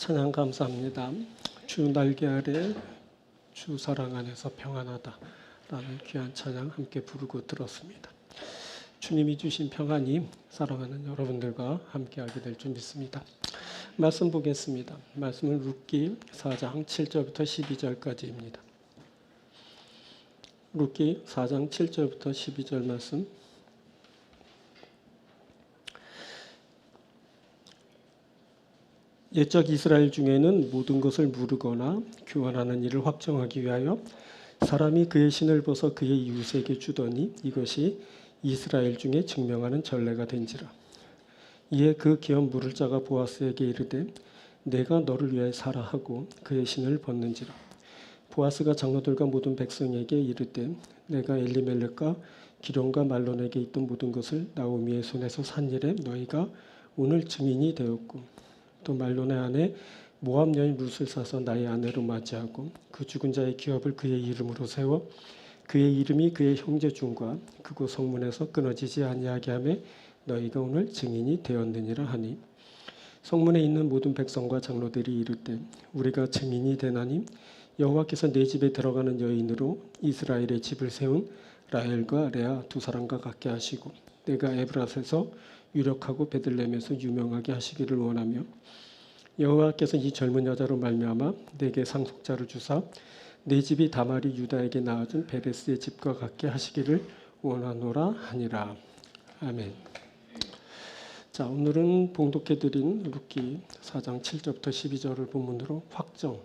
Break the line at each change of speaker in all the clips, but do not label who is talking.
찬양 감사합니다. 주 날개 아래 주 사랑 안에서 평안하다 라는 귀한 찬양 함께 부르고 들었습니다. 주님이 주신 평안이 사랑하는 여러분들과 함께하게 될 줄 믿습니다. 말씀 보겠습니다. 말씀은 룻기 4장 7절부터 12절까지입니다. 룻기 4장 7절부터 12절 말씀. 옛적 이스라엘 중에는 모든 것을 무르거나 교환하는 일을 확정하기 위하여 사람이 그의 신을 벗어 그의 이웃에게 주더니 이것이 이스라엘 중에 증명하는 전례가 된지라. 이에 그 기업 물을 자가 보아스에게 이르되 내가 너를 위하여 사라 하고 그의 신을 벗는지라. 보아스가 장로들과 모든 백성에게 이르되 내가 엘리멜렉과 기런과 말론에게 있던 모든 것을 나오미의 손에서 산 일에 너희가 오늘 증인이 되었고 또 말론의 아내 모압 여인 룻을 사서 나의 아내로 맞이하고 그 죽은 자의 기업을 그의 이름으로 세워 그의 이름이 그의 형제 중과 그곳 성문에서 끊어지지 아니하게 하며 너희가 오늘 증인이 되었느니라 하니 성문에 있는 모든 백성과 장로들이 이르되 우리가 증인이 되나니 여호와께서 내 집에 들어가는 여인으로 이스라엘의 집을 세운 라헬과 레아 두 사람과 같게 하시고 내가 에브라스에서 유력하고 베들레헴에서 유명하게 하시기를 원하며 여호와께서 이 젊은 여자로 말미암아 내게 상속자를 주사 내 집이 다말이 유다에게 낳아준 베레스의 집과 같게 하시기를 원하노라 하니라. 아멘. 자, 오늘은 봉독해드린 룻기 4장 7절부터 12절을 본문으로 확정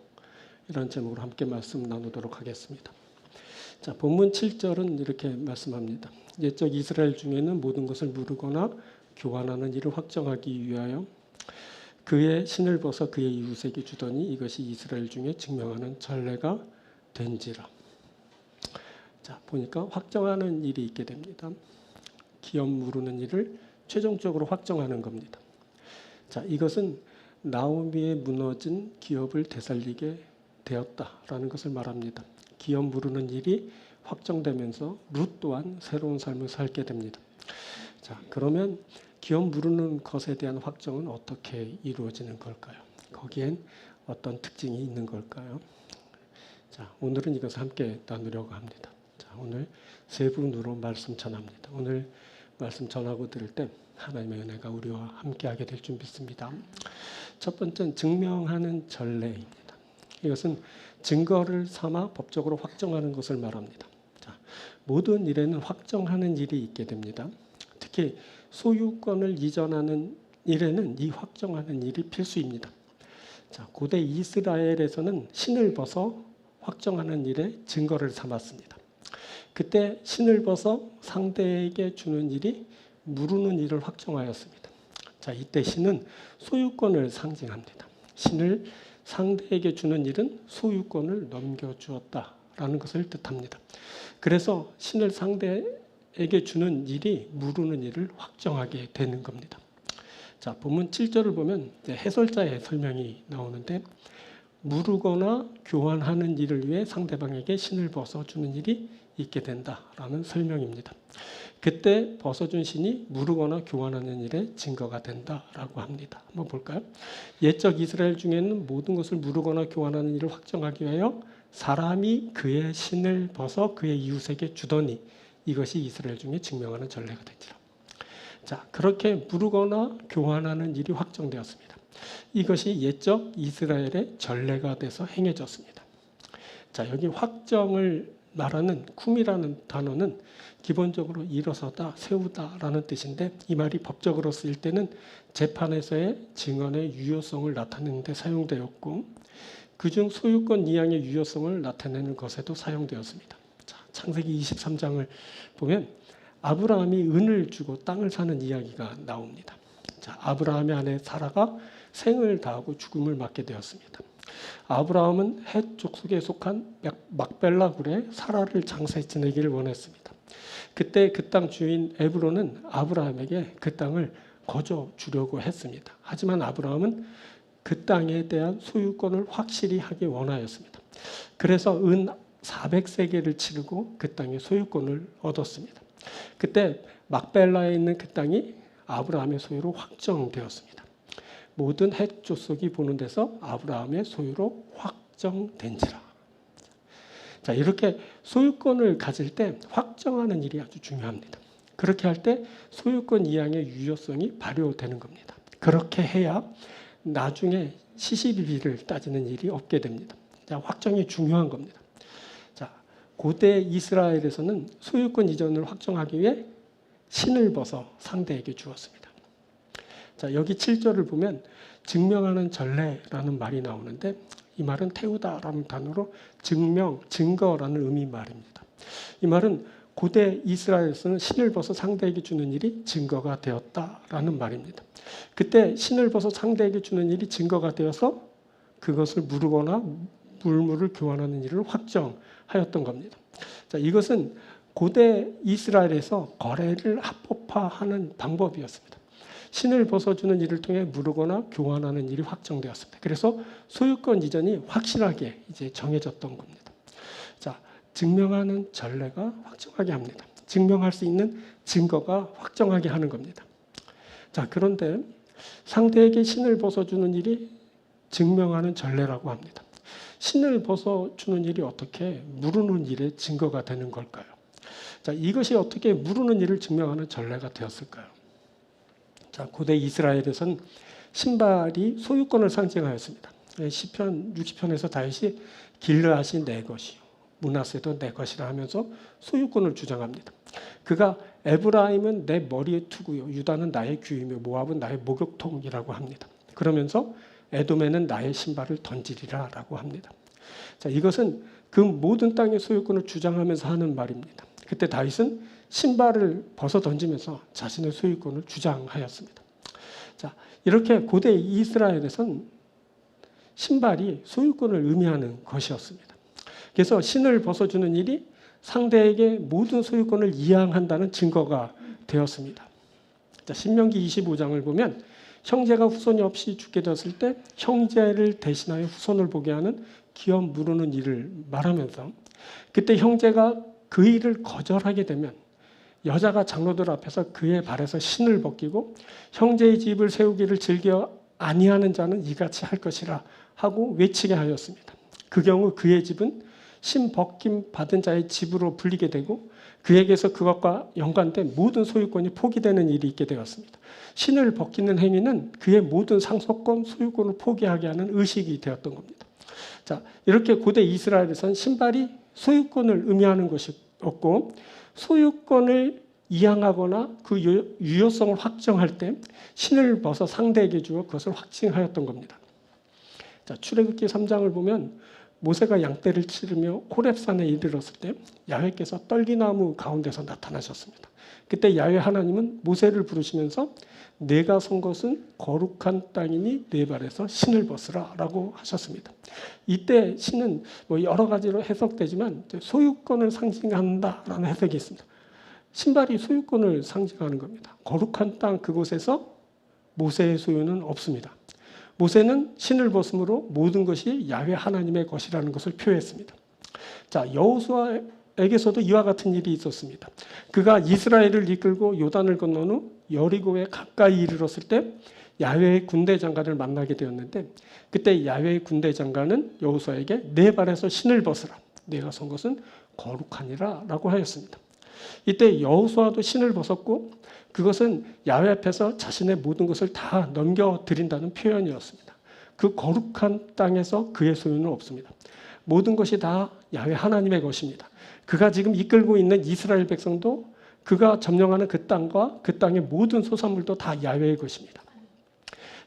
이런 제목으로 함께 말씀 나누도록 하겠습니다. 자, 본문 7절은 이렇게 말씀합니다. 옛적 이스라엘 중에는 모든 것을 무르거나 교환하는 일을 확정하기 위하여 그의 신을 벗어 그의 이웃에게 주더니 이것이 이스라엘 중에 증명하는 전례가 된지라. 자, 보니까 확정하는 일이 있게 됩니다. 기업 무르는 일을 최종적으로 확정하는 겁니다. 자, 이것은 나오미의 무너진 기업을 되살리게 되었다라는 것을 말합니다. 기업 무르는 일이 확정되면서 룻 또한 새로운 삶을 살게 됩니다. 자, 그러면 기업 무르는 것에 대한 확정은 어떻게 이루어지는 걸까요? 거기엔 어떤 특징이 있는 걸까요? 자, 오늘은 이것을 함께 나누려고 합니다. 자, 오늘 세 분으로 말씀 전합니다. 오늘 말씀 전하고 들을 때 하나님의 은혜가 우리와 함께하게 될 줄 믿습니다. 첫 번째는 증명하는 전례입니다. 이것은 증거를 삼아 법적으로 확정하는 것을 말합니다. 자, 모든 일에는 확정하는 일이 있게 됩니다. 특히 소유권을 이전하는 일에는 이 확정하는 일이 필수입니다. 자, 고대 이스라엘에서는 신을 벗어 확정하는 일에 증거를 삼았습니다. 그때 신을 벗어 상대에게 주는 일이 무르는 일을 확정하였습니다. 자, 이때 신은 소유권을 상징합니다. 신을 상대에게 주는 일은 소유권을 넘겨주었다라는 것을 뜻합니다. 그래서 신을 상대에게 주는 일이 무르는 일을 확정하게 되는 겁니다. 자, 본문 7절을 보면 해설자의 설명이 나오는데 무르거나 교환하는 일을 위해 상대방에게 신을 벗어주는 일이 있게 된다라는 설명입니다. 그때 벗어준 신이 무르거나 교환하는 일에 증거가 된다라고 합니다. 한번 볼까요? 옛적 이스라엘 중에는 모든 것을 무르거나 교환하는 일을 확정하기 위하여 사람이 그의 신을 벗어 그의 이웃에게 주더니 이것이 이스라엘 중에 증명하는 전례가 된지라. 자, 그렇게 무르거나 교환하는 일이 확정되었습니다. 이것이 옛적 이스라엘의 전례가 돼서 행해졌습니다. 자, 여기 확정을 말하는 쿰이라는 단어는 기본적으로 일어서다, 세우다라는 뜻인데 이 말이 법적으로 쓰일 때는 재판에서의 증언의 유효성을 나타내는 데 사용되었고 그중 소유권 이양의 유효성을 나타내는 것에도 사용되었습니다. 자, 창세기 23장을 보면 아브라함이 은을 주고 땅을 사는 이야기가 나옵니다. 자, 아브라함의 아내 사라가 생을 다하고 죽음을 맞게 되었습니다. 아브라함은 헷 족속에 속한 막벨라 굴에 사라를 장사해 지내기를 원했습니다. 그때 그 땅 주인 에브론은 아브라함에게 그 땅을 거저 주려고 했습니다. 하지만 아브라함은 그 땅에 대한 소유권을 확실히 하기 원하였습니다. 그래서 은 400세겔을 치르고 그 땅의 소유권을 얻었습니다. 그때 막벨라에 있는 그 땅이 아브라함의 소유로 확정되었습니다. 모든 헷 족속이 보는 데서 아브라함의 소유로 확정된지라. 자, 이렇게 소유권을 가질 때 확정하는 일이 아주 중요합니다. 그렇게 할 때 소유권 이양의 유효성이 발효되는 겁니다. 그렇게 해야 나중에 시시비비를 따지는 일이 없게 됩니다. 자, 확정이 중요한 겁니다. 자, 고대 이스라엘에서는 소유권 이전을 확정하기 위해 신을 벗어 상대에게 주었습니다. 자, 여기 7절을 보면 증명하는 전례라는 말이 나오는데 이 말은 태우다라는 단어로 증명, 증거라는 의미 말입니다. 이 말은 고대 이스라엘에서는 신을 벗어 상대에게 주는 일이 증거가 되었다라는 말입니다. 그때 신을 벗어 상대에게 주는 일이 증거가 되어서 그것을 무르거나 물물을 교환하는 일을 확정하였던 겁니다. 자, 이것은 고대 이스라엘에서 거래를 합법화하는 방법이었습니다. 신을 벗어주는 일을 통해 무르거나 교환하는 일이 확정되었습니다. 그래서 소유권 이전이 확실하게 이제 정해졌던 겁니다. 자, 증명하는 전례가 확정하게 합니다. 증명할 수 있는 증거가 확정하게 하는 겁니다. 자, 그런데 상대에게 신을 벗어주는 일이 증명하는 전례라고 합니다. 신을 벗어주는 일이 어떻게 무르는 일의 증거가 되는 걸까요? 자, 이것이 어떻게 무르는 일을 증명하는 전례가 되었을까요? 자, 고대 이스라엘에선 신발이 소유권을 상징하였습니다. 시편 60편에서 다윗이 길르앗이 내 것이요 므낫세도 내 것이라 하면서 소유권을 주장합니다. 그가 에브라임은 내 머리의 투구요 유다는 나의 귀이며 모압은 나의 목욕통이라고 합니다. 그러면서 에돔에는 나의 신발을 던지리라 라고 합니다. 자, 이것은 그 모든 땅의 소유권을 주장하면서 하는 말입니다. 그때 다윗은 신발을 벗어 던지면서 자신의 소유권을 주장하였습니다. 자, 이렇게 고대 이스라엘에선 신발이 소유권을 의미하는 것이었습니다. 그래서 신을 벗어주는 일이 상대에게 모든 소유권을 이양한다는 증거가 되었습니다. 자, 신명기 25장을 보면 형제가 후손이 없이 죽게 되었을 때 형제를 대신하여 후손을 보게 하는 기업 무르는 일을 말하면서 그때 형제가 그 일을 거절하게 되면 여자가 장로들 앞에서 그의 발에서 신을 벗기고 형제의 집을 세우기를 즐겨 아니하는 자는 이같이 할 것이라 하고 외치게 하였습니다. 그 경우 그의 집은 신 벗김 받은 자의 집으로 불리게 되고 그에게서 그것과 연관된 모든 소유권이 포기되는 일이 있게 되었습니다. 신을 벗기는 행위는 그의 모든 상속권, 소유권을 포기하게 하는 의식이 되었던 겁니다. 자, 이렇게 고대 이스라엘에서는 신발이 소유권을 의미하는 것이었고 소유권을 이양하거나 그 유효성을 확정할 때 신을 벗어 상대에게 주어 그것을 확증하였던 겁니다. 자, 출애굽기 3장을 보면 모세가 양떼를 치르며 호렙산에 이르렀을 때 야훼께서 떨기나무 가운데서 나타나셨습니다. 그때 야훼 하나님은 모세를 부르시면서 내가 선 것은 거룩한 땅이니 네 발에서 신을 벗으라 라고 하셨습니다. 이때 신은 뭐 여러 가지로 해석되지만 소유권을 상징한다라는 해석이 있습니다. 신발이 소유권을 상징하는 겁니다. 거룩한 땅 그곳에서 모세의 소유는 없습니다. 모세는 신을 벗음으로 모든 것이 야훼 하나님의 것이라는 것을 표했습니다. 자, 여호수아에게서도 이와 같은 일이 있었습니다. 그가 이스라엘을 이끌고 요단을 건넌 후 여리고에 가까이 이르렀을 때 야훼의 군대 장관을 만나게 되었는데 그때 야훼의 군대 장관은 여호수아에게 내 발에서 신을 벗으라. 내가 선 것은 거룩하니라 라고 하였습니다. 이때 여호수아도 신을 벗었고 그것은 야훼 앞에서 자신의 모든 것을 다 넘겨드린다는 표현이었습니다. 그 거룩한 땅에서 그의 소유는 없습니다. 모든 것이 다 야훼 하나님의 것입니다. 그가 지금 이끌고 있는 이스라엘 백성도 그가 점령하는 그 땅과 그 땅의 모든 소산물도 다 야훼의 것입니다.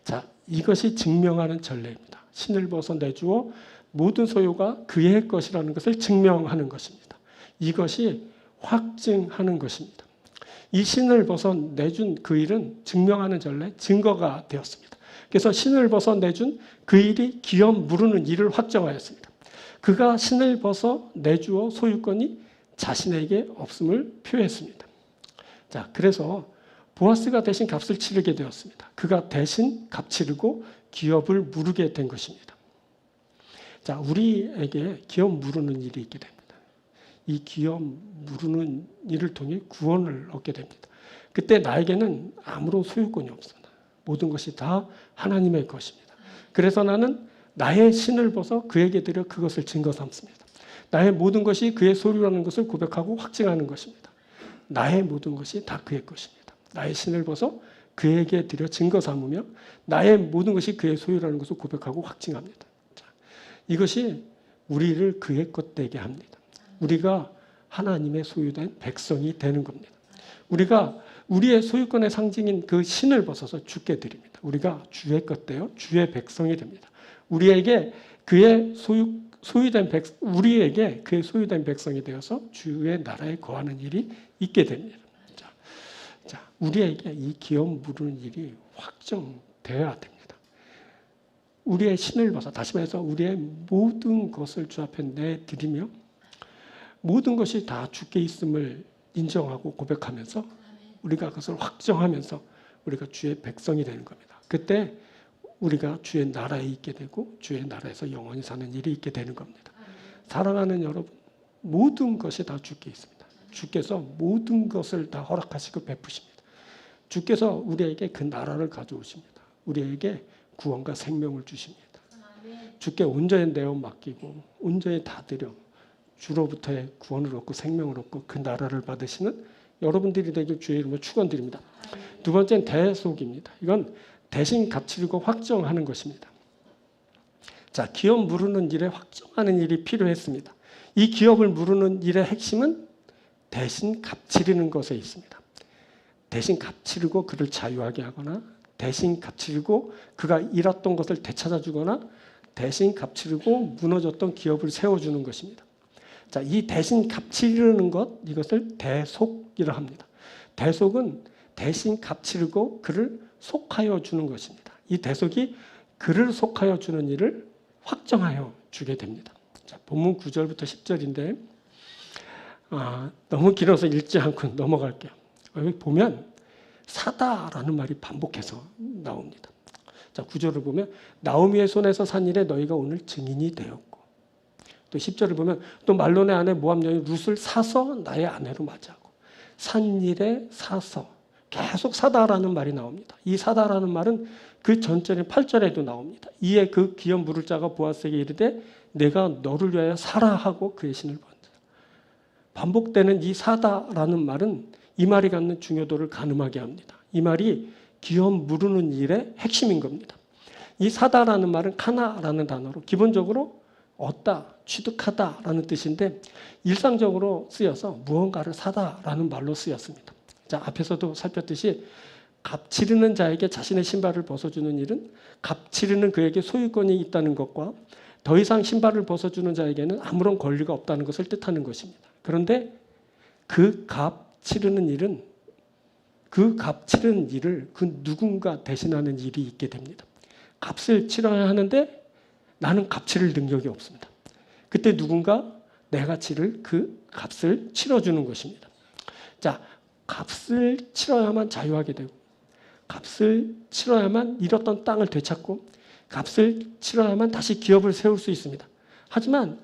자, 이것이 증명하는 전례입니다. 신을 벗어 내주어 모든 소유가 그의 것이라는 것을 증명하는 것입니다. 이것이 확증하는 것입니다. 이 신을 벗어 내준 그 일은 증명하는 전례, 증거가 되었습니다. 그래서 신을 벗어 내준 그 일이 기업 무르는 일을 확정하였습니다. 그가 신을 벗어 내주어 소유권이 자신에게 없음을 표했습니다. 자, 그래서 보아스가 대신 값을 치르게 되었습니다. 그가 대신 값 치르고 기업을 무르게 된 것입니다. 자, 우리에게 기업 무르는 일이 있게 됩니다. 이 기업 무르는 일을 통해 구원을 얻게 됩니다. 그때 나에게는 아무런 소유권이 없습니다. 모든 것이 다 하나님의 것입니다. 그래서 나는 나의 신을 벗어 그에게 드려 그것을 증거 삼습니다. 나의 모든 것이 그의 소유라는 것을 고백하고 확증하는 것입니다. 나의 모든 것이 다 그의 것입니다. 나의 신을 벗어 그에게 드려 증거 삼으며 나의 모든 것이 그의 소유라는 것을 고백하고 확증합니다. 자, 이것이 우리를 그의 것 되게 합니다. 우리가 하나님의 소유된 백성이 되는 겁니다. 우리가 우리의 소유권의 상징인 그 신을 벗어서 주께 드립니다. 우리가 주의 것 되어 주의 백성이 됩니다. 우리에게 그의 우리에게 그의 소유된 백성이 되어서 주의 나라에 거하는 일이 있게 됩니다. 자, 우리에게 이 기업 물은 일이 확정되어야 됩니다. 우리의 신을 벗어, 다시 말해서 우리의 모든 것을 주 앞에 내드리며 모든 것이 다 주께 있음을 인정하고 고백하면서 우리가 그것을 확정하면서 우리가 주의 백성이 되는 겁니다. 그때 우리가 주의 나라에 있게 되고 주의 나라에서 영원히 사는 일이 있게 되는 겁니다. 사랑하는 여러분, 모든 것이 다 주께 있습니다. 주께서 모든 것을 다 허락하시고 베푸십니다. 주께서 우리에게 그 나라를 가져오십니다. 우리에게 구원과 생명을 주십니다. 주께 온전히 내어 맡기고 온전히 다 드려 주로부터의 구원을 얻고 생명을 얻고 그 나라를 받으시는 여러분들이 되길 주의 이름으로 축원드립니다. 두 번째는 대속입니다. 이건 대신 값치르고 확정하는 것입니다. 자, 기업 무르는 일에 확정하는 일이 필요했습니다. 이 기업을 무르는 일의 핵심은 대신 값치르는 것에 있습니다. 대신 값치르고 그를 자유하게 하거나 대신 값치르고 그가 잃었던 것을 되찾아주거나 대신 값치르고 무너졌던 기업을 세워주는 것입니다. 자, 이 대신 값치르는 것, 이것을 대속이라 합니다. 대속은 대신 값치르고 그를 속하여 주는 것입니다. 이 대속이 그를 속하여 주는 일을 확정하여 주게 됩니다. 자, 본문 9절부터 10절인데 너무 길어서 읽지 않고 넘어갈게요. 여기 보면 사다라는 말이 반복해서 나옵니다. 자, 9절을 보면 나오미의 손에서 산 일에 너희가 오늘 증인이 되었고, 또 10절을 보면 또 말론의 아내 모압 여인 룻을 사서 나의 아내로 맞이하고, 산 일에 사서, 계속 사다라는 말이 나옵니다. 이 사다라는 말은 그 전절인 8절에도 나옵니다. 이에 그 기업 물을 자가 보아스에게 이르되 내가 너를 위하여 사라 하고 그의 신을 번다. 반복되는 이 사다라는 말은 이 말이 갖는 중요도를 가늠하게 합니다. 이 말이 기업 무르는 일의 핵심인 겁니다. 이 사다라는 말은 카나라는 단어로 기본적으로 얻다, 취득하다라는 뜻인데 일상적으로 쓰여서 무언가를 사다라는 말로 쓰였습니다. 자, 앞에서도 살폈듯이 값치르는 자에게 자신의 신발을 벗어주는 일은 값치르는 그에게 소유권이 있다는 것과 더 이상 신발을 벗어주는 자에게는 아무런 권리가 없다는 것을 뜻하는 것입니다. 그런데 그 값치르는 일은 그 일을 그 누군가 대신하는 일이 있게 됩니다. 값을 치러야 하는데 나는 값치를 능력이 없습니다. 그때 누군가 내가 치를 그 값을 치러주는 것입니다. 자, 값을 치러야만 자유하게 되고 값을 치러야만 잃었던 땅을 되찾고 값을 치러야만 다시 기업을 세울 수 있습니다. 하지만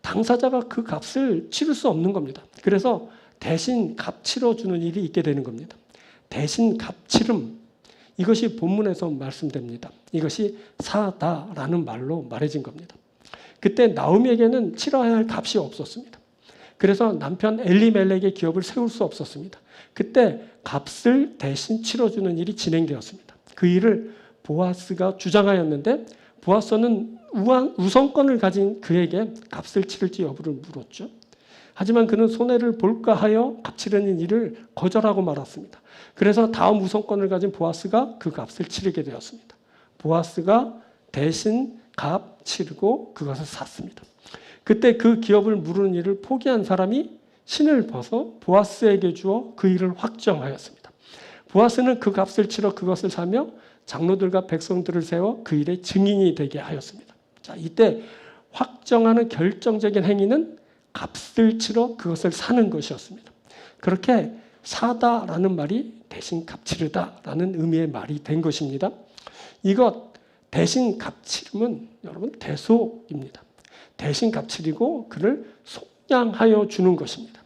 당사자가 그 값을 치를 수 없는 겁니다. 그래서 대신 값 치러주는 일이 있게 되는 겁니다. 대신 값 치름, 이것이 본문에서 말씀됩니다. 이것이 사다라는 말로 말해진 겁니다. 그때 나오미에게는 치러야 할 값이 없었습니다. 그래서 남편 엘리멜렉의 기업을 세울 수 없었습니다. 그때 값을 대신 치러주는 일이 진행되었습니다. 그 일을 보아스가 주장하였는데 보아스는 우선권을 가진 그에게 값을 치를지 여부를 물었죠. 하지만 그는 손해를 볼까 하여 값 치르는 일을 거절하고 말았습니다. 그래서 다음 우선권을 가진 보아스가 그 값을 치르게 되었습니다. 보아스가 대신 값 치르고 그것을 샀습니다. 그때 그 기업을 무르는 일을 포기한 사람이 신을 벗어 보아스에게 주어 그 일을 확정하였습니다. 보아스는 그 값을 치러 그것을 사며 장로들과 백성들을 세워 그 일의 증인이 되게 하였습니다. 자, 이때 확정하는 결정적인 행위는 값을 치러 그것을 사는 것이었습니다. 그렇게 사다라는 말이 대신 값치르다라는 의미의 말이 된 것입니다. 이것 대신 값치름은 여러분 대속입니다. 대신 값치리고 그를 속량하여 주는 것입니다.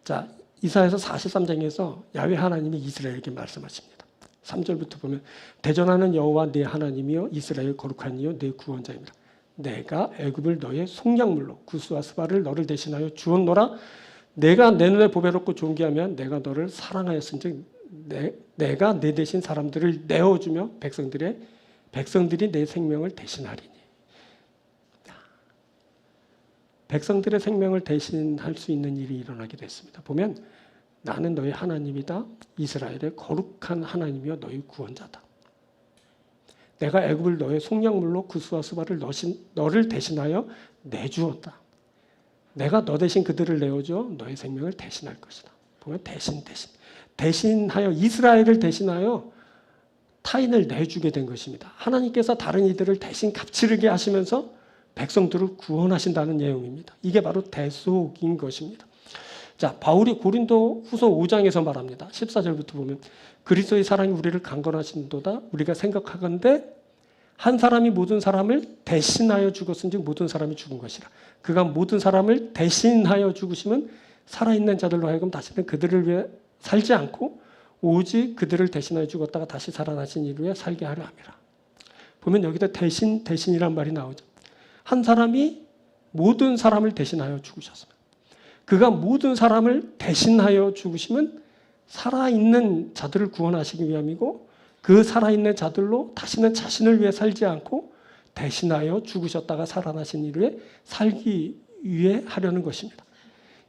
자, 이사야서 43장에서 야훼 하나님이 이스라엘에게 말씀하십니다. 3절부터 보면 대전하는 여호와 네 하나님이여 이스라엘 거룩한 이여 네 구원자입니다. 내가 애굽을 너의 속량물로 구스와 스바를 너를 대신하여 주었노라. 내가 내 눈에 보배롭고 존귀하면 내가 너를 사랑하였은즉 내가 내 대신 사람들을 내어주며 백성들이 내 생명을 대신하리니. 백성들의 생명을 대신할 수 있는 일이 일어나게 됐습니다. 보면 나는 너의 하나님이다. 이스라엘의 거룩한 하나님이여 너의 구원자다. 내가 애굽을 너의 속량물로 구스와 스바를 너를 대신하여 내주었다. 내가 너 대신 그들을 내어줘 너의 생명을 대신할 것이다. 보면 대신하여 이스라엘을 대신하여 타인을 내주게 된 것입니다. 하나님께서 다른 이들을 대신 값지르게 하시면서 백성들을 구원하신다는 내용입니다. 이게 바로 대속인 것입니다. 자, 바울이 고린도 후서 5장에서 말합니다. 14절부터 보면 그리스도의 사랑이 우리를 강건하신도다. 우리가 생각하건대 한 사람이 모든 사람을 대신하여 죽었은즉 모든 사람이 죽은 것이라. 그가 모든 사람을 대신하여 죽으시면 살아있는 자들로 하여금 다시는 그들을 위해 살지 않고 오직 그들을 대신하여 죽었다가 다시 살아나신 이후에 살게 하려 함이라. 보면 여기다 대신이란 말이 나오죠. 한 사람이 모든 사람을 대신하여 죽으셨습니다. 그가 모든 사람을 대신하여 죽으시면 살아있는 자들을 구원하시기 위함이고 그 살아있는 자들로 다시는 자신을 위해 살지 않고 대신하여 죽으셨다가 살아나신 이후에 살기 위해 하려는 것입니다.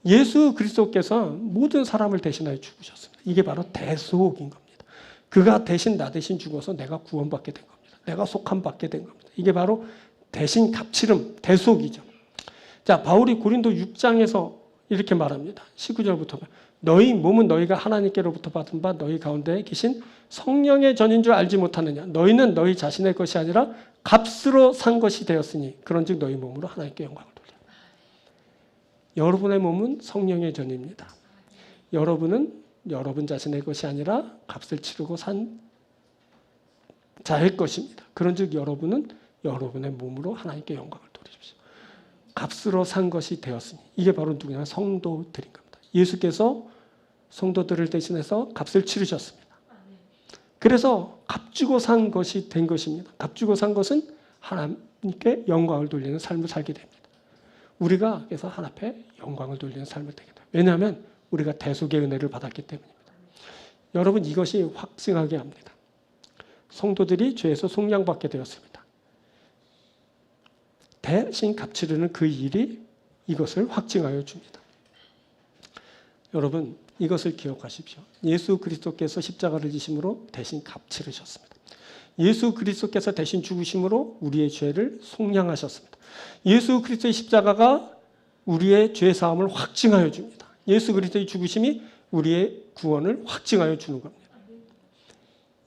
예수 그리스도께서 모든 사람을 대신하여 죽으셨습니다. 이게 바로 대속인 겁니다. 그가 대신 나 대신 죽어서 내가 구원받게 된 겁니다. 내가 속함 받게 된 겁니다. 이게 바로 대신 값치름, 대속이죠. 자, 바울이 고린도 6장에서 이렇게 말합니다. 19절부터 너희 몸은 너희가 하나님께로부터 받은 바 너희 가운데 계신 성령의 전인 줄 알지 못하느냐. 너희는 너희 자신의 것이 아니라 값으로 산 것이 되었으니 그런즉 너희 몸으로 하나님께 영광을 돌려. 여러분의 몸은 성령의 전입니다. 여러분은 여러분 자신의 것이 아니라 값을 치르고 산 자의 것입니다. 그런즉 여러분은 여러분의 몸으로 하나님께 영광을 돌리십시오. 값으로 산 것이 되었으니 이게 바로 누구냐? 성도들인 겁니다. 예수께서 성도들을 대신해서 값을 치르셨습니다. 그래서 값주고 산 것이 된 것입니다. 값주고 산 것은 하나님께 영광을 돌리는 삶을 살게 됩니다. 우리가 그래서 하나님 앞에 영광을 돌리는 삶을 되게 됩니다. 왜냐하면 우리가 대속의 은혜를 받았기 때문입니다. 여러분 이것이 확증하게 합니다. 성도들이 죄에서 속량받게 되었습니다. 대신 값치르는 그 일이 이것을 확증하여 줍니다. 여러분 이것을 기억하십시오. 예수 그리스도께서 십자가를 지심으로 대신 값치르셨습니다. 예수 그리스도께서 대신 죽으심으로 우리의 죄를 속량하셨습니다. 예수 그리스도의 십자가가 우리의 죄 사함을 확증하여 줍니다. 예수 그리스도의 죽으심이 우리의 구원을 확증하여 주는 겁니다.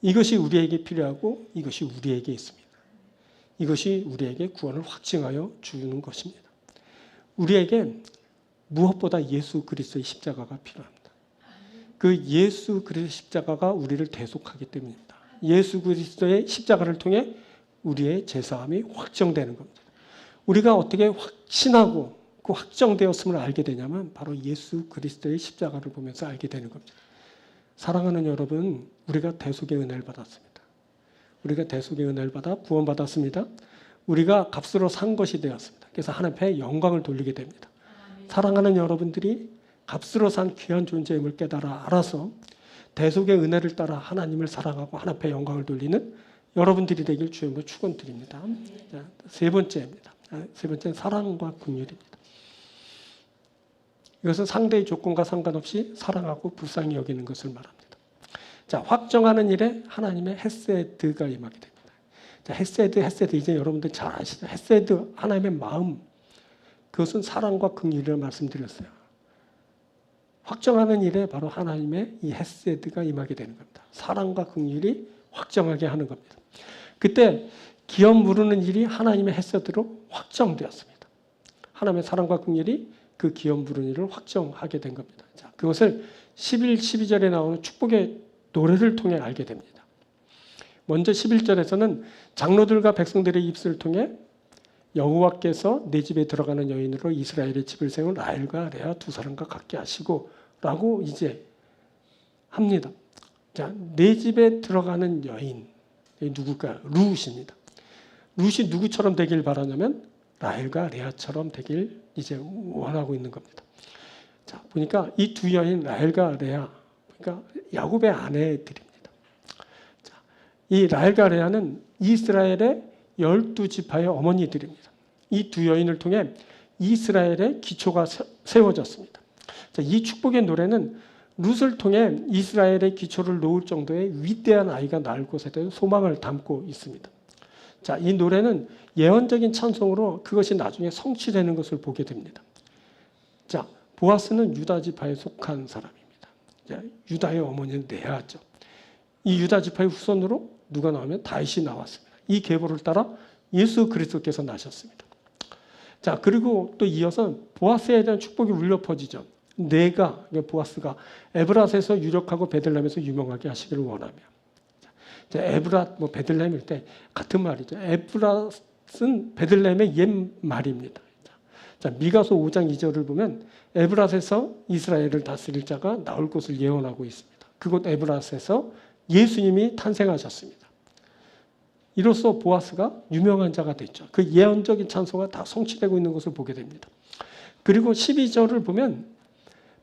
이것이 우리에게 필요하고 이것이 우리에게 있습니다. 이것이 우리에게 구원을 확증하여 주는 것입니다. 우리에게 무엇보다 예수 그리스도의 십자가가 필요합니다. 그 예수 그리스도의 십자가가 우리를 대속하기 때문입니다. 예수 그리스도의 십자가를 통해 우리의 제사함이 확정되는 겁니다. 우리가 어떻게 확신하고 그 확정되었음을 알게 되냐면 바로 예수 그리스도의 십자가를 보면서 알게 되는 겁니다. 사랑하는 여러분, 우리가 대속의 은혜를 받았습니다. 우리가 대속의 은혜를 받아 구원받았습니다. 우리가 값으로 산 것이 되었습니다. 그래서 하나님 앞에 영광을 돌리게 됩니다. 사랑하는 여러분들이 값으로 산 귀한 존재임을 깨달아 알아서 대속의 은혜를 따라 하나님을 사랑하고 하나님 앞에 영광을 돌리는 여러분들이 되길 주님으로 축원드립니다. 세 번째입니다. 세 번째는 사랑과 긍휼입니다. 이것은 상대의 조건과 상관없이 사랑하고 불쌍히 여기는 것을 말합니다. 자, 확정하는 일에 하나님의 헤세드가 임하게 됩니다. 자, 헤세드 이제 여러분들 잘 아시죠? 헤세드 하나님의 마음, 그것은 사랑과 긍휼을 말씀드렸어요. 확정하는 일에 바로 하나님의 이 헤세드가 임하게 되는 겁니다. 사랑과 긍휼이 확정하게 하는 겁니다. 그때 기업 무르는 일이 하나님의 헤세드로 확정되었습니다. 하나님의 사랑과 긍휼이 그 기업 무르는 일을 확정하게 된 겁니다. 자, 그것을 11, 12절에 나오는 축복의 노래를 통해 알게 됩니다. 먼저 11절에서는 장로들과 백성들의 입술을 통해 여호와께서 내 집에 들어가는 여인으로 이스라엘의 집을 세운 라헬과 레아 두 사람과 같게 하시고 라고 이제 합니다. 자, 자, 내 집에 들어가는 여인 누굴까요? 룻입니다. 룻이 누구처럼 되길 바라냐면 라헬과 레아처럼 되길 이제 원하고 있는 겁니다. 자, 보니까 이 두 여인 라헬과 레아, 그러니까 야곱의 아내들입니다. 자, 이 라헬과 레아는 이스라엘의 12지파의 어머니들입니다. 이 두 여인을 통해 이스라엘의 기초가 세워졌습니다. 자, 이 축복의 노래는 룻을 통해 이스라엘의 기초를 놓을 정도의 위대한 아이가 낳을 곳에 대한 소망을 담고 있습니다. 자, 이 노래는 예언적인 찬송으로 그것이 나중에 성취되는 것을 보게 됩니다. 자, 보아스는 유다 지파에 속한 사람입니다. 자, 유다의 어머니는 레아죠. 이 유다 지파의 후손으로 누가 나오면 다윗이 나왔습니다. 이 계보를 따라 예수 그리스도께서 나셨습니다. 자, 그리고 또 이어서 보아스에 대한 축복이 울려 퍼지죠. 내가, 보아스가 에브랏에서 유력하고 베들레헴에서 유명하게 하시기를 원하며. 자, 에브랏, 베들레헴일 때 같은 말이죠. 에브랏은 베들레헴의 옛 말입니다. 자, 미가서 5장 2절을 보면 에브랏에서 이스라엘을 다스릴 자가 나올 것을 예언하고 있습니다. 그곳 에브랏에서 예수님이 탄생하셨습니다. 이로써 보아스가 유명한 자가 됐죠. 그 예언적인 찬송가 다 성취되고 있는 것을 보게 됩니다. 그리고 12절을 보면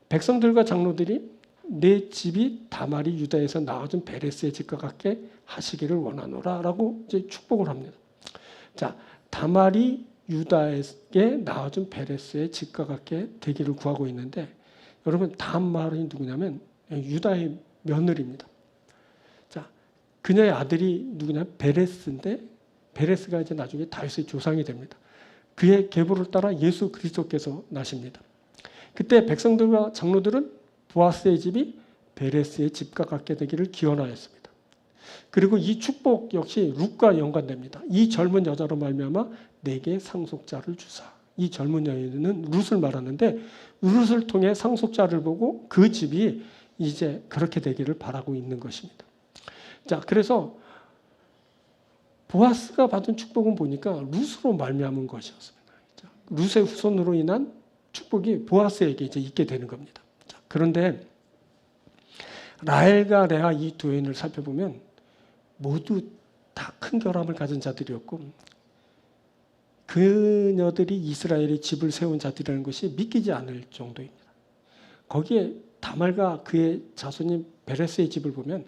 백성들과 장로들이 내 집이 다말이 유다에서 낳아준 베레스의 집과 같게 하시기를 원하노라 라고 이제 축복을 합니다. 자, 다말이 유다에게 낳아준 베레스의 집과 같게 되기를 구하고 있는데, 여러분 다말이 누구냐면 유다의 며느리입니다. 자, 그녀의 아들이 누구냐면 베레스인데, 베레스가 이제 나중에 다윗의 조상이 됩니다. 그의 계보를 따라 예수 그리스도께서 나십니다. 그때 백성들과 장로들은 보아스의 집이 베레스의 집과 같게 되기를 기원하였습니다. 그리고 이 축복 역시 룻과 연관됩니다. 이 젊은 여자로 말미암아 내게 상속자를 주사. 이 젊은 여인은 룻을 말하는데 룻을 통해 상속자를 보고 그 집이 이제 그렇게 되기를 바라고 있는 것입니다. 자, 그래서 보아스가 받은 축복은 보니까 룻으로 말미암은 것이었습니다. 룻의 후손으로 인한 축복이 보아스에게 이제 있게 되는 겁니다. 자, 그런데 라헬과 레아 이 두 여인을 살펴보면 모두 다 큰 결함을 가진 자들이었고, 그녀들이 이스라엘의 집을 세운 자들이라는 것이 믿기지 않을 정도입니다. 거기에 다말과 그의 자손인 베레스의 집을 보면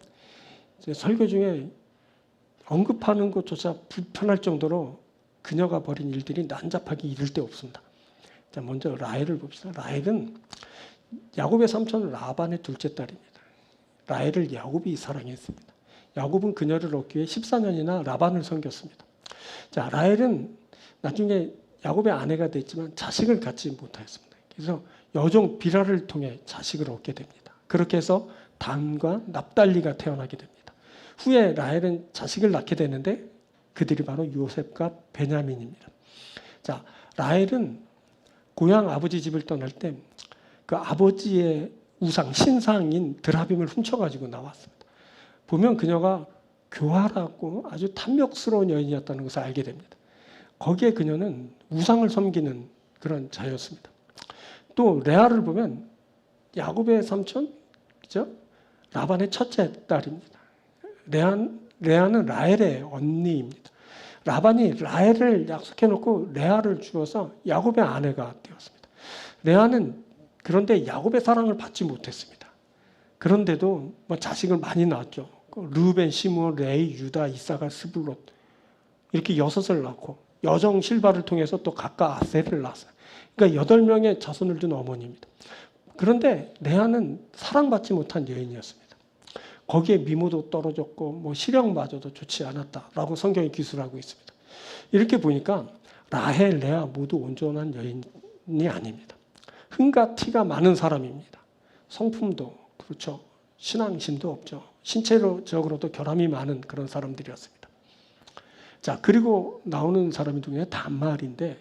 설교 중에 언급하는 것조차 불편할 정도로 그녀가 벌인 일들이 난잡하기 이를 데 없습니다. 자, 먼저 라헬을 봅시다. 라헬은 야곱의 삼촌 라반의 둘째 딸입니다. 라헬을 야곱이 사랑했습니다. 야곱은 그녀를 얻기 위해 14년이나 라반을 섬겼습니다. 자, 라헬은 나중에 야곱의 아내가 됐지만 자식을 갖지 못하였습니다. 그래서 여종 비라를 통해 자식을 얻게 됩니다. 그렇게 해서 단과 납달리가 태어나게 됩니다. 후에 라헬은 자식을 낳게 되는데 그들이 바로 요셉과 베냐민입니다. 자, 라헬은 고향 아버지 집을 떠날 때 그 아버지의 우상, 신상인 드라빔을 훔쳐가지고 나왔습니다. 보면 그녀가 교활하고 아주 탐욕스러운 여인이었다는 것을 알게 됩니다. 거기에 그녀는 우상을 섬기는 그런 자였습니다. 또 레아를 보면 야곱의 삼촌, 그죠? 라반의 첫째 딸입니다. 레아는 라헬의 언니입니다. 라반이 라헬을 약속해놓고 레아를 주어서 야곱의 아내가 되었습니다. 레아는 그런데 야곱의 사랑을 받지 못했습니다. 그런데도 자식을 많이 낳았죠. 르우벤, 시므온, 레위, 유다, 이사갈, 스불론 이렇게 6을 낳고 여정 실바를 통해서 또 각각 아셀을 낳았어요. 그러니까 8명의 자손을 둔 어머니입니다. 그런데 레아는 사랑받지 못한 여인이었습니다. 거기에 미모도 떨어졌고 시력마저도 좋지 않았다라고 성경이 기술하고 있습니다. 이렇게 보니까 라헬, 레아 모두 온전한 여인이 아닙니다. 흥과 티가 많은 사람입니다. 성품도 그렇죠. 신앙심도 없죠. 신체적으로도 결함이 많은 그런 사람들이었습니다. 자, 그리고 나오는 사람이 누구냐? 다말인데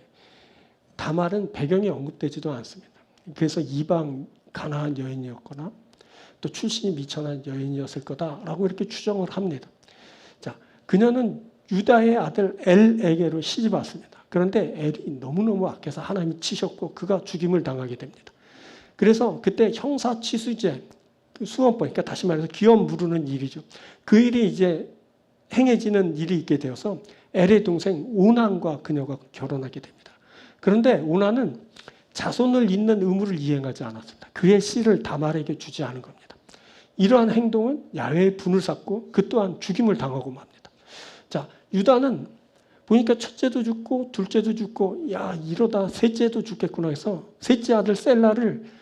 다말은 배경이 언급되지도 않습니다. 그래서 이방 가나안 여인이었거나 또 출신이 미천한 여인이었을 거다라고 이렇게 추정을 합니다. 자, 그녀는 유다의 아들 엘에게로 시집 왔습니다. 그런데 엘이 너무너무 악해서 하나님이 치셨고 그가 죽임을 당하게 됩니다. 그래서 그때 형사치수제, 그 수원법, 그러니까 다시 말해서 기업 무르는 일이죠. 그 일이 이제 행해지는 일이 있게 되어서 엘의 동생 오난과 그녀가 결혼하게 됩니다. 그런데 오난은 자손을 잇는 의무를 이행하지 않았습니다. 그의 씨를 다말에게 주지 않은 겁니다. 이러한 행동은 야훼의 분을 샀고 그 또한 죽임을 당하고 맙니다. 자, 유다는 보니까 첫째도 죽고 둘째도 죽고 야 이러다 셋째도 죽겠구나 해서 셋째 아들 셀라를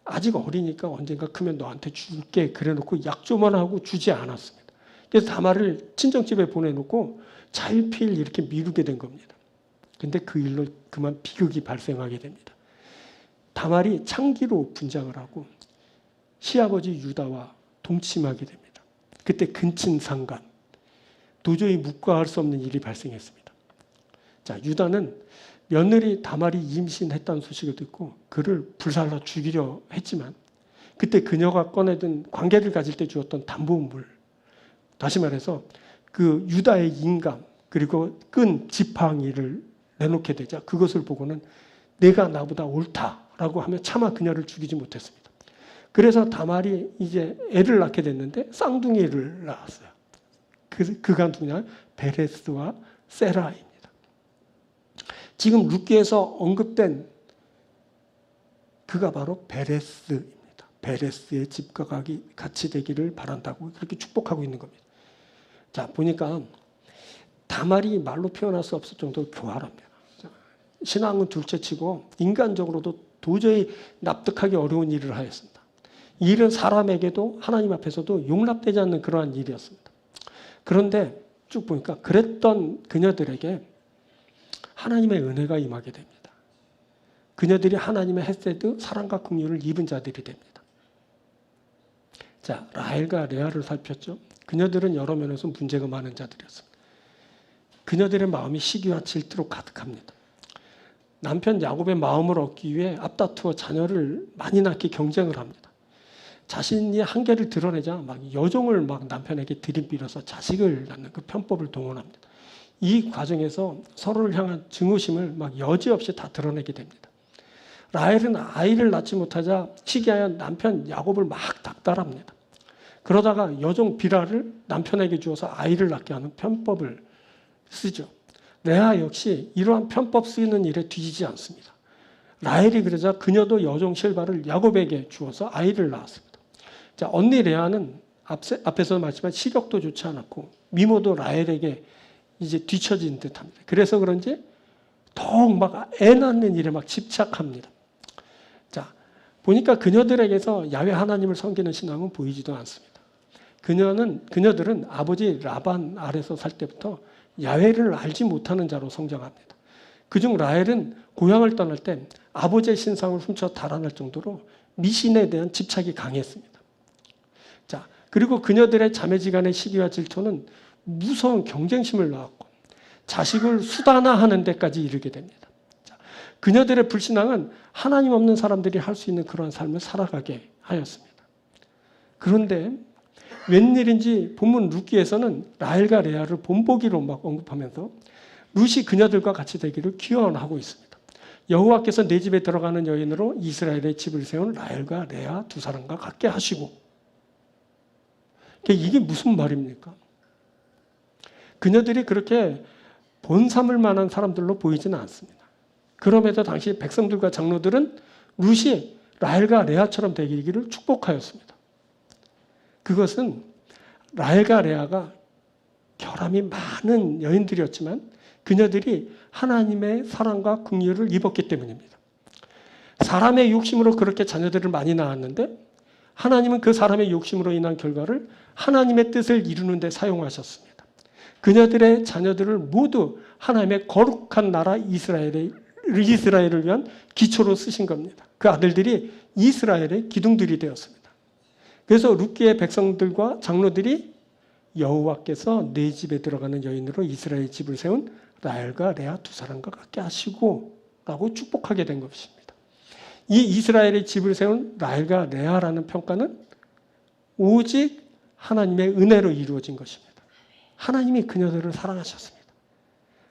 아직 어리니까 언젠가 크면 너한테 줄게 그래놓고 약조만 하고 주지 않았습니다. 그래서 다말을 친정집에 보내놓고 차일피일 이렇게 미루게 된 겁니다. 근데 그 일로 그만 비극이 발생하게 됩니다. 다말이 창기로 분장을 하고 시아버지 유다와 동침하게 됩니다. 그때 근친상간, 도저히 묵과할 수 없는 일이 발생했습니다. 자, 유다는 며느리 다말이 임신했다는 소식을 듣고 그를 불살라 죽이려 했지만 그때 그녀가 꺼내든 관계를 가질 때 주었던 담보물, 다시 말해서 그 유다의 인감 그리고 끈 지팡이를 내놓게 되자 그것을 보고는 내가 나보다 옳다라고 하며 차마 그녀를 죽이지 못했습니다. 그래서 다말이 이제 애를 낳게 됐는데 쌍둥이를 낳았어요. 그가 누구냐? 베레스와 세라입니다. 지금 룻기에서 언급된 그가 바로 베레스입니다. 베레스의 집과 같이 되기를 바란다고 그렇게 축복하고 있는 겁니다. 자, 보니까 다말이 말로 표현할 수 없을 정도로 교활합니다. 신앙은 둘째치고 인간적으로도 도저히 납득하기 어려운 일을 하였습니다. 이 일은 사람에게도 하나님 앞에서도 용납되지 않는 그러한 일이었습니다. 그런데 쭉 보니까 그랬던 그녀들에게 하나님의 은혜가 임하게 됩니다. 그녀들이 하나님의 헤세드, 사랑과 긍휼을 입은 자들이 됩니다. 자, 라헬과 레아를 살폈죠. 그녀들은 여러 면에서 문제가 많은 자들이었습니다. 그녀들의 마음이 시기와 질투로 가득합니다. 남편 야곱의 마음을 얻기 위해 앞다투어 자녀를 많이 낳기 경쟁을 합니다. 자신이 한계를 드러내자 막 여종을 막 남편에게 들이밀어서 자식을 낳는 그 편법을 동원합니다. 이 과정에서 서로를 향한 증오심을 막 여지없이 다 드러내게 됩니다. 라헬은 아이를 낳지 못하자 시기하여 남편 야곱을 막 닥달합니다. 그러다가 여종 비라를 남편에게 주어서 아이를 낳게 하는 편법을 쓰죠. 레아 역시 이러한 편법 쓰이는 일에 뒤지지 않습니다. 라헬이 그러자 그녀도 여종 실바를 야곱에게 주어서 아이를 낳았습니다. 자, 언니 레아는 앞에서 말했지만 시력도 좋지 않았고 미모도 라헬에게 이제 뒤처진 듯합니다. 그래서 그런지 더욱 막 애 낳는 일에 막 집착합니다. 자, 보니까 그녀들에게서 야훼 하나님을 섬기는 신앙은 보이지도 않습니다. 그녀들은 아버지 라반 아래서 살 때부터 야훼를 알지 못하는 자로 성장합니다. 그중 라헬은 고향을 떠날 때 아버지의 신상을 훔쳐 달아날 정도로 미신에 대한 집착이 강했습니다. 자, 그리고 그녀들의 자매지간의 시기와 질투는 무서운 경쟁심을 낳았고 자식을 수단화하는 데까지 이르게 됩니다. 자, 그녀들의 불신앙은 하나님 없는 사람들이 할 수 있는 그러한 삶을 살아가게 하였습니다. 그런데 웬일인지 본문 룻기에서는 라헬과 레아를 본보기로 막 언급하면서 룻이 그녀들과 같이 되기를 기원하고 있습니다. 여호와께서 내 집에 들어가는 여인으로 이스라엘의 집을 세운 라헬과 레아 두 사람과 같게 하시고, 이게 무슨 말입니까? 그녀들이 그렇게 본 삼을 만한 사람들로 보이지는 않습니다. 그럼에도 당시 백성들과 장로들은 룻이 라헬과 레아처럼 되기를 축복하였습니다. 그것은 라헬과 레아가 결함이 많은 여인들이었지만 그녀들이 하나님의 사랑과 긍휼을 입었기 때문입니다. 사람의 욕심으로 그렇게 자녀들을 많이 낳았는데 하나님은 그 사람의 욕심으로 인한 결과를 하나님의 뜻을 이루는 데 사용하셨습니다. 그녀들의 자녀들을 모두 하나님의 거룩한 나라 이스라엘을 위한 기초로 쓰신 겁니다. 그 아들들이 이스라엘의 기둥들이 되었습니다. 그래서 룻기의 백성들과 장로들이 여호와께서 내 집에 들어가는 여인으로 이스라엘 집을 세운 라헬과 레아 두 사람과 같게 하시고 라고 축복하게 된 것입니다. 이 이스라엘의 집을 세운 라헬과 레아라는 평가는 오직 하나님의 은혜로 이루어진 것입니다. 하나님이 그녀들을 사랑하셨습니다.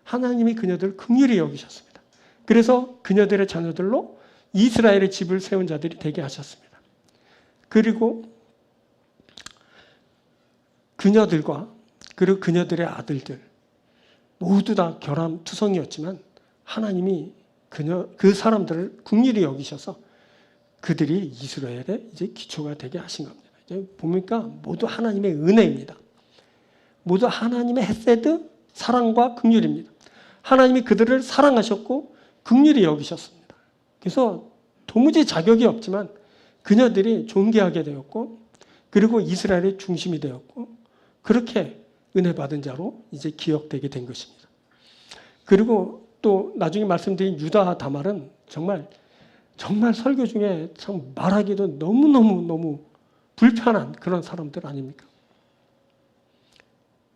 하나님이 그녀들을 긍휼히 여기셨습니다. 그래서 그녀들의 자녀들로 이스라엘의 집을 세운 자들이 되게 하셨습니다. 그리고 그녀들과 그리고 그녀들의 아들들 모두 다 결함투성이었지만 하나님이 그 사람들을 긍휼히 여기셔서 그들이 이스라엘의 이제 기초가 되게 하신 겁니다. 이제 보니까 모두 하나님의 은혜입니다. 모두 하나님의 헤세드, 사랑과 긍휼입니다. 하나님이 그들을 사랑하셨고 긍휼히 여기셨습니다. 그래서 도무지 자격이 없지만 그녀들이 존귀하게 되었고 그리고 이스라엘의 중심이 되었고 그렇게 은혜 받은 자로 이제 기억되게 된 것입니다. 그리고 또 나중에 말씀드린 유다와 다말은 정말 설교 중에 참 말하기도 너무 불편한 그런 사람들 아닙니까?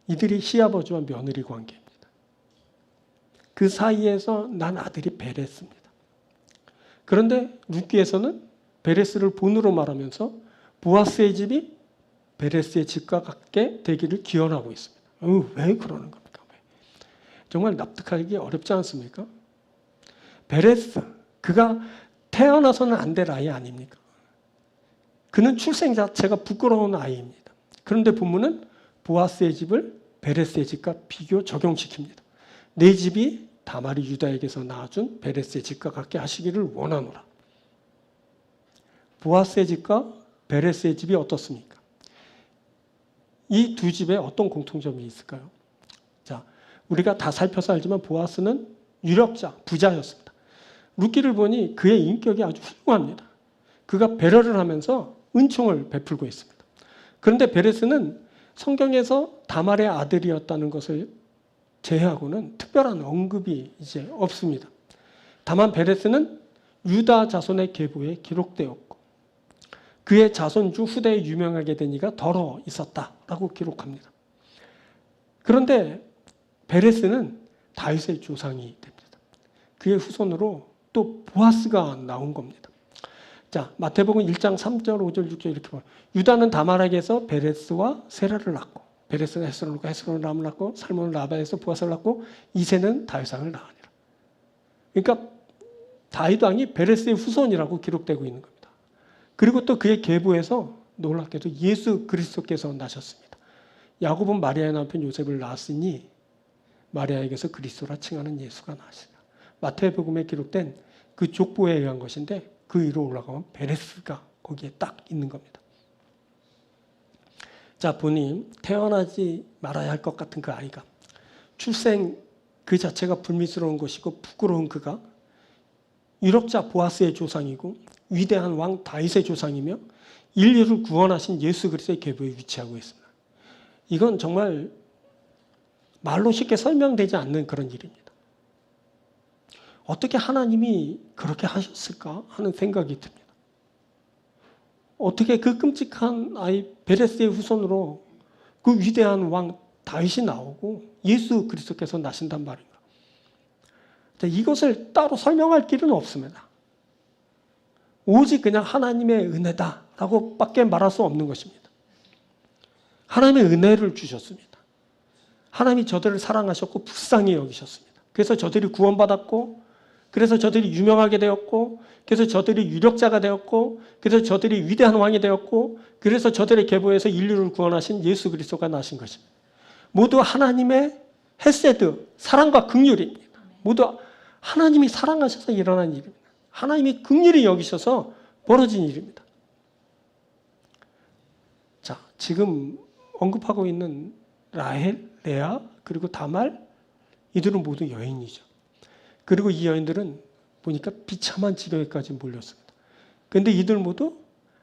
이들이 시아버지와 며느리 관계입니다. 그 사이에서 난 아들이 베레스입니다. 그런데 룻기에서는 베레스를 본으로 말하면서 보아스의 집이 베레스의 집과 같게 되기를 기원하고 있습니다. 왜 그러는 겁니까? 정말 납득하기 어렵지 않습니까? 베레스, 그가 태어나서는 안 될 아이 아닙니까? 그는 출생 자체가 부끄러운 아이입니다. 그런데 본문은 보아스의 집을 베레스의 집과 비교 적용시킵니다. 내 집이 다말이 유다에게서 낳아준 베레스의 집과 같게 하시기를 원하노라. 보아스의 집과 베레스의 집이 어떻습니까? 이 두 집에 어떤 공통점이 있을까요? 자, 우리가 다 살펴서 알지만 보아스는 유력자, 부자였습니다. 룻기를 보니 그의 인격이 아주 훌륭합니다. 그가 배려를 하면서 은총을 베풀고 있습니다. 그런데 베레스는 성경에서 다말의 아들이었다는 것을 제외하고는 특별한 언급이 이제 없습니다. 다만 베레스는 유다 자손의 계보에 기록되었고 그의 자손 중 후대에 유명하게 된 이가 더러 있었다라고 기록합니다. 그런데 베레스는 다윗의 조상이 됩니다. 그의 후손으로 또 보아스가 나온 겁니다. 자, 마태복음 1장 3절, 5절, 6절 이렇게 보면 유다는 다말에게서 베레스와 세라를 낳고 베레스는 헤스론을 낳고 헤스론은 람을 낳고 살몬은 라바에서 보아스를 낳고 이새는 다윗왕을 낳으니라. 그러니까 다윗 왕이 베레스의 후손이라고 기록되고 있는 겁니다. 그리고 또 그의 계보에서 놀랍게도 예수 그리스도께서 나셨습니다. 야곱은 마리아의 남편 요셉을 낳았으니 마리아에게서 그리스도라 칭하는 예수가 나시다. 마태복음에 기록된 그 족보에 의한 것인데 그 위로 올라가면 베레스가 거기에 딱 있는 겁니다. 자, 보니 태어나지 말아야 할 것 같은 그 아이가 출생 그 자체가 불미스러운 것이고 부끄러운 그가 유력자 보아스의 조상이고 위대한 왕 다윗의 조상이며 인류를 구원하신 예수 그리스도의 계보에 위치하고 있습니다. 이건 정말 말로 쉽게 설명되지 않는 그런 일입니다. 어떻게 하나님이 그렇게 하셨을까 하는 생각이 듭니다. 어떻게 그 끔찍한 아이 베레스의 후손으로 그 위대한 왕 다윗이 나오고 예수 그리스도께서 나신단 말인가. 이것을 따로 설명할 길은 없습니다. 오직 그냥 하나님의 은혜다라고 밖에 말할 수 없는 것입니다. 하나님의 은혜를 주셨습니다. 하나님이 저들을 사랑하셨고 불쌍히 여기셨습니다. 그래서 저들이 구원받았고 그래서 저들이 유명하게 되었고 그래서 저들이 유력자가 되었고 그래서 저들이 위대한 왕이 되었고 그래서 저들의 계보에서 인류를 구원하신 예수 그리스도가 나신 것입니다. 모두 하나님의 헤세드, 사랑과 긍휼입니다. 모두 하나님이 사랑하셔서 일어난 일입니다. 하나님이 긍휼히 여기셔서 벌어진 일입니다. 자, 지금 언급하고 있는 라헬, 레아, 그리고 다말 이들은 모두 여인이죠. 그리고 이 여인들은 보니까 비참한 지경에까지 몰렸습니다. 그런데 이들 모두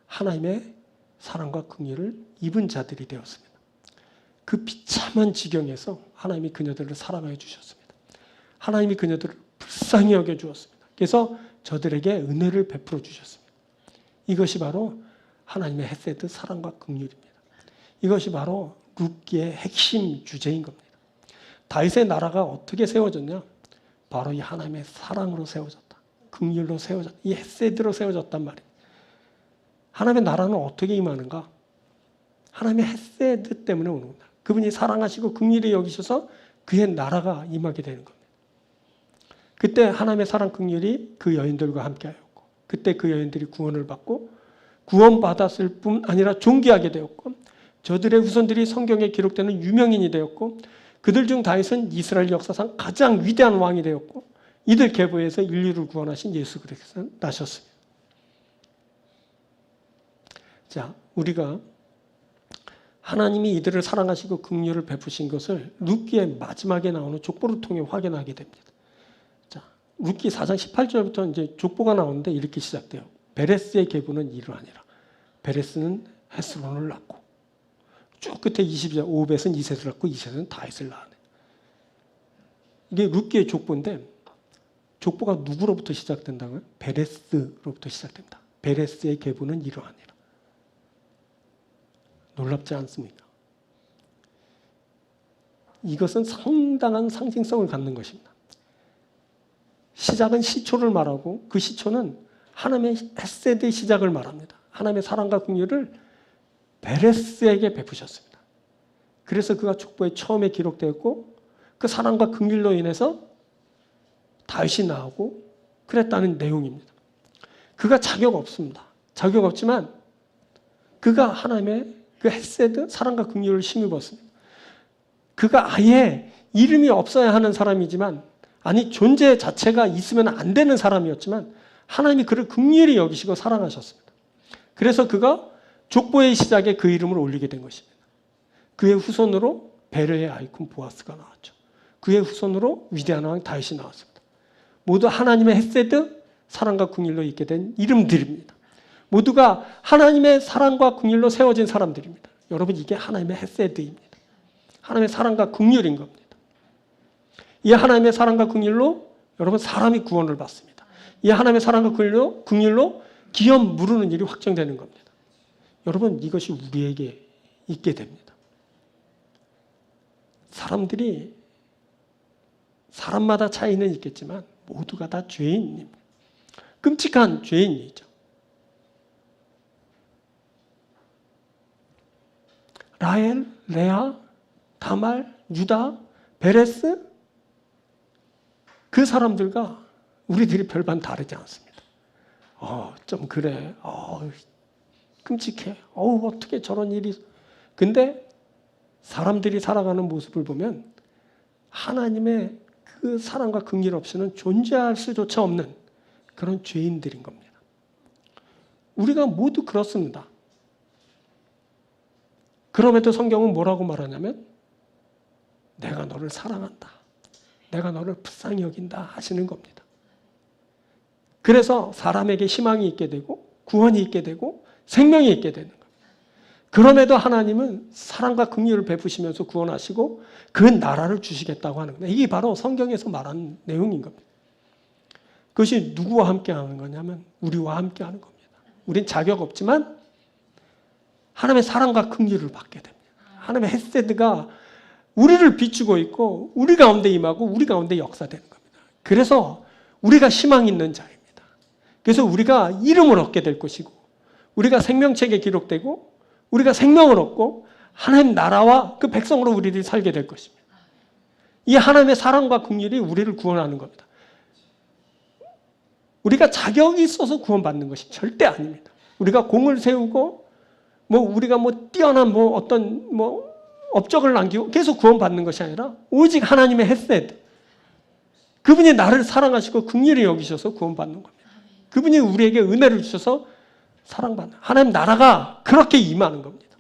하나님의 사랑과 긍휼을 입은 자들이 되었습니다. 그 비참한 지경에서 하나님이 그녀들을 사랑하여 주셨습니다. 하나님이 그녀들을 불쌍히 여겨 주었습니다. 그래서 저들에게 은혜를 베풀어 주셨습니다. 이것이 바로 하나님의 헤세드 사랑과 긍휼입니다. 이것이 바로 룻기의 핵심 주제인 겁니다. 다윗의 나라가 어떻게 세워졌냐? 바로 이 하나님의 사랑으로 세워졌다. 긍휼로 세워졌다. 이 헤세드로 세워졌단 말이에요. 하나님의 나라는 어떻게 임하는가? 하나님의 헤세드 때문에 오는 겁니다. 그분이 사랑하시고 긍휼히 여기셔서 그의 나라가 임하게 되는 겁니다. 그때 하나님의 사랑 긍휼이 그 여인들과 함께하였고 그때 그 여인들이 구원을 받고 구원받았을 뿐 아니라 존귀하게 되었고 저들의 후손들이 성경에 기록되는 유명인이 되었고 그들 중 다윗은 이스라엘 역사상 가장 위대한 왕이 되었고 이들 계보에서 인류를 구원하신 예수 그리스도는 나셨습니다. 자, 우리가 하나님이 이들을 사랑하시고 긍휼을 베푸신 것을 룻기의 마지막에 나오는 족보를 통해 확인하게 됩니다. 자, 룻기 4장 18절부터 이제 족보가 나오는데 이렇게 시작돼요. 베레스의 계보는 이러하니라. 베레스는 헤스론을 낳고 쭉 끝에 22절 오벳은 이셋을 낳고 이셋은 다윗을 낳았네. 이게 룻기의 족보인데 족보가 누구로부터 시작된다고요? 베레스로부터 시작됩니다. 베레스의 계보는 이러하니라. 놀랍지 않습니까? 이것은 상당한 상징성을 갖는 것입니다. 시작은 시초를 말하고 그 시초는 하나님의 헤세드의 시작을 말합니다. 하나님의 사랑과 긍휼을 베레스에게 베푸셨습니다. 그래서 그가 족보에 처음에 기록되었고 그 사랑과 긍휼로 인해서 다윗이 나오고 그랬다는 내용입니다. 그가 자격 없습니다. 자격 없지만 그가 하나님의 그 헤세드, 사랑과 긍휼을 힘입었습니다. 그가 아예 이름이 없어야 하는 사람이지만 아니 존재 자체가 있으면 안 되는 사람이었지만 하나님이 그를 긍휼히 여기시고 사랑하셨습니다. 그래서 그가 족보의 시작에 그 이름을 올리게 된 것입니다. 그의 후손으로 베르의 아이콘 보아스가 나왔죠. 그의 후손으로 위대한 왕 다윗이 나왔습니다. 모두 하나님의 헤세드, 사랑과 긍휼로 있게 된 이름들입니다. 모두가 하나님의 사랑과 긍휼로 세워진 사람들입니다. 여러분 이게 하나님의 헤세드입니다. 하나님의 사랑과 긍휼인 겁니다. 이 하나님의 사랑과 긍휼로 여러분 사람이 구원을 받습니다. 이 하나님의 사랑과 긍휼로 기업 무르는 일이 확정되는 겁니다. 여러분 이것이 우리에게 있게 됩니다. 사람마다 차이는 있겠지만 모두가 다 죄인입니다. 끔찍한 죄인이죠. 라헬, 레아, 다말, 유다, 베레스 그 사람들과 우리들이 별반 다르지 않습니다. 좀 그래. 끔찍해. 어떻게 저런 일이. 근데 사람들이 살아가는 모습을 보면 하나님의 그 사랑과 긍휼 없이는 존재할 수조차 없는 그런 죄인들인 겁니다. 우리가 모두 그렇습니다. 그럼에도 성경은 뭐라고 말하냐면 내가 너를 사랑한다. 내가 너를 불쌍히 여긴다 하시는 겁니다. 그래서 사람에게 희망이 있게 되고 구원이 있게 되고 생명이 있게 되는 겁니다. 그럼에도 하나님은 사랑과 긍휼을 베푸시면서 구원하시고 그 나라를 주시겠다고 하는 겁니다. 이게 바로 성경에서 말하는 내용인 겁니다. 그것이 누구와 함께 하는 거냐면 우리와 함께 하는 겁니다. 우린 자격 없지만 하나님의 사랑과 긍휼을 받게 됩니다. 하나님의 헤세드가 우리를 비추고 있고 우리 가운데 임하고 우리 가운데 역사되는 겁니다. 그래서 우리가 희망 있는 자입니다. 그래서 우리가 이름을 얻게 될 것이고 우리가 생명책에 기록되고 우리가 생명을 얻고 하나님 나라와 그 백성으로 우리들이 살게 될 것입니다. 이 하나님의 사랑과 긍휼이 우리를 구원하는 겁니다. 우리가 자격이 있어서 구원받는 것이 절대 아닙니다. 우리가 공을 세우고 우리가 뛰어난 어떤 업적을 남기고 계속 구원받는 것이 아니라 오직 하나님의 헤세드. 그분이 나를 사랑하시고 긍휼히 여기셔서 구원받는 겁니다. 그분이 우리에게 은혜를 주셔서 사랑받는 하나님 나라가 그렇게 임하는 겁니다.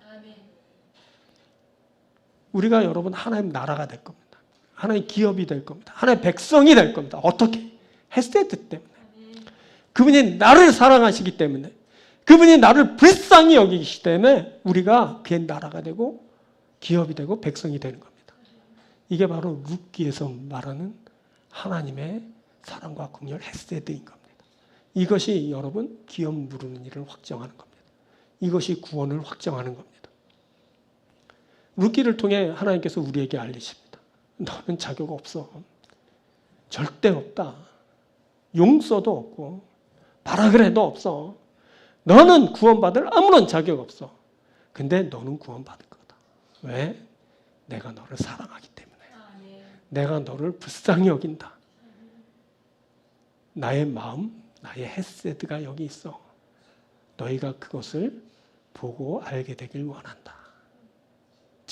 우리가 여러분 하나님 나라가 될 겁니다. 하나님 기업이 될 겁니다. 하나님 백성이 될 겁니다. 어떻게? 헤세드 때문에. 그분이 나를 사랑하시기 때문에 그분이 나를 불쌍히 여기시기 때문에 우리가 그의 나라가 되고 기업이 되고 백성이 되는 겁니다. 이게 바로 룻기에서 말하는 하나님의 사랑과 긍휼 헤세드인 겁니다. 이것이 여러분 기업 무르는 일을 확정하는 겁니다. 이것이 구원을 확정하는 겁니다. 룻기를 통해 하나님께서 우리에게 알리십니다. 너는 자격 없어. 절대 없다. 용서도 없고 바라그레도 없어. 너는 구원받을 아무런 자격 없어. 근데 너는 구원받을 거다. 왜? 내가 너를 사랑하기 때문에. 내가 너를 불쌍히 여긴다. 나의 마음, 나의 헤세드가 여기 있어. 너희가 그것을 보고 알게 되길 원한다.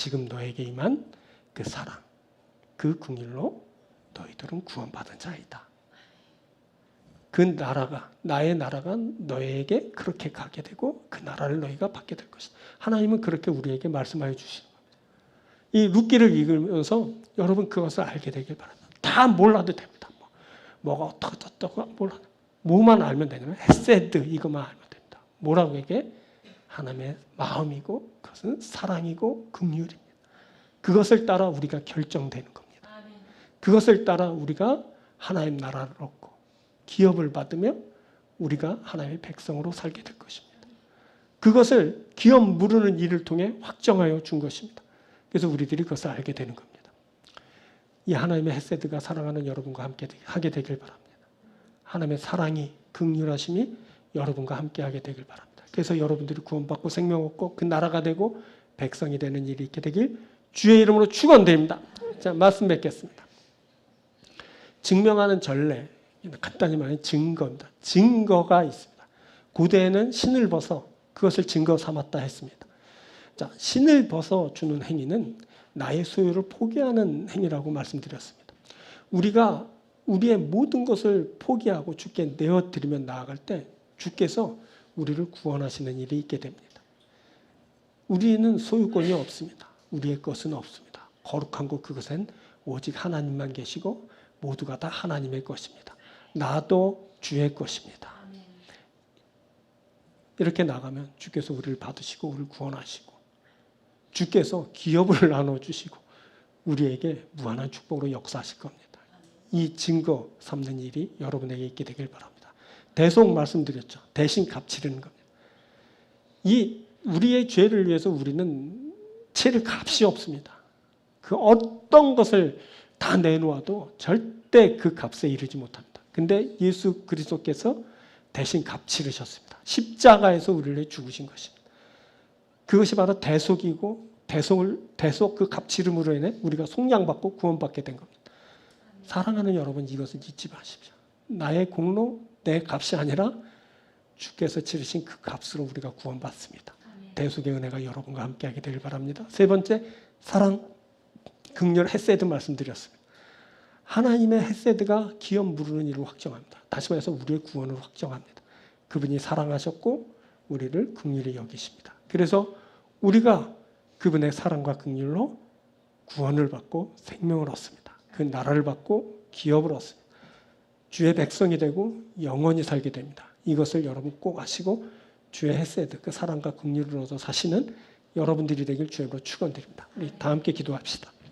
지금 너에게 임한 그 사랑, 그 긍휼로 너희들은 구원받은 자이다. 그 나라가, 나의 나라가 너에게 그렇게 가게 되고 그 나라를 너희가 받게 될 것이다. 하나님은 그렇게 우리에게 말씀하여 주시는 겁니다. 이 룻기를 읽으면서 여러분 그것을 알게 되길 바랍니다. 다 몰라도 됩니다. 뭐가 어떻고 몰라. 뭐만 알면 되냐면 헤세드 이것만 알면 됩니다. 뭐라고 얘기해? 하나님의 마음이고 그것은 사랑이고 긍휼입니다. 그것을 따라 우리가 결정되는 겁니다. 그것을 따라 우리가 하나님 나라를 얻고 기업을 받으며 우리가 하나님의 백성으로 살게 될 것입니다. 그것을 기업 무르는 일을 통해 확정하여 준 것입니다. 그래서 우리들이 그것을 알게 되는 겁니다. 이 하나님의 헤세드가 사랑하는 여러분과 함께 하게 되길 바랍니다. 하나님의 사랑이 긍휼하심이 여러분과 함께 하게 되길 바랍니다. 그래서 여러분들이 구원받고 생명 얻고 그 나라가 되고 백성이 되는 일이 있게 되길 주의 이름으로 축원드립니다. 자, 말씀 뵙겠습니다. 증명하는 전례, 간단히 말하면 증거입니다. 증거가 있습니다. 고대에는 신을 벗어 그것을 증거 삼았다 했습니다. 자, 신을 벗어 주는 행위는 나의 소유를 포기하는 행위라고 말씀드렸습니다. 우리가 우리의 모든 것을 포기하고 주께 내어드리면 나아갈 때 주께서 우리를 구원하시는 일이 있게 됩니다. 우리는 소유권이 없습니다. 우리의 것은 없습니다. 거룩한 것 그것은 오직 하나님만 계시고 모두가 다 하나님의 것입니다. 나도 주의 것입니다. 이렇게 나가면 주께서 우리를 받으시고 우리를 구원하시고 주께서 기업을 나눠주시고 우리에게 무한한 축복으로 역사하실 겁니다. 이 증거 삼는 일이 여러분에게 있게 되길 바랍니다. 대속 말씀드렸죠. 대신 값치르는 겁니다. 이 우리의 죄를 위해서 우리는 치를 값이 없습니다. 그 어떤 것을 다 내놓아도 절대 그 값에 이르지 못합니다. 근데 예수 그리스도께서 대신 값 치르셨습니다. 십자가에서 우리를 죽으신 것입니다. 그것이 바로 대속이고 대속 그 값지름으로 인해 우리가 속량받고 구원받게 된 겁니다. 사랑하는 여러분 이것을 잊지 마십시오. 나의 공로, 내 값이 아니라 주께서 치르신 그 값으로 우리가 구원받습니다. 대속의 은혜가 여러분과 함께하게 되길 바랍니다. 세 번째, 사랑, 긍휼, 헤세드 말씀드렸습니다. 하나님의 헤세드가 기업 무르는 일을 확정합니다. 다시 말해서 우리의 구원을 확정합니다. 그분이 사랑하셨고 우리를 긍휼히 여기십니다. 그래서 우리가 그분의 사랑과 긍휼로 구원을 받고 생명을 얻습니다. 그 나라를 받고 기업을 얻습니다. 주의 백성이 되고 영원히 살게 됩니다. 이것을 여러분 꼭 아시고 주의 헤세드, 그 사랑과 긍휼을 얻어 사시는 여러분들이 되길 주의 이름으로 축원드립니다. 우리 다 함께 기도합시다.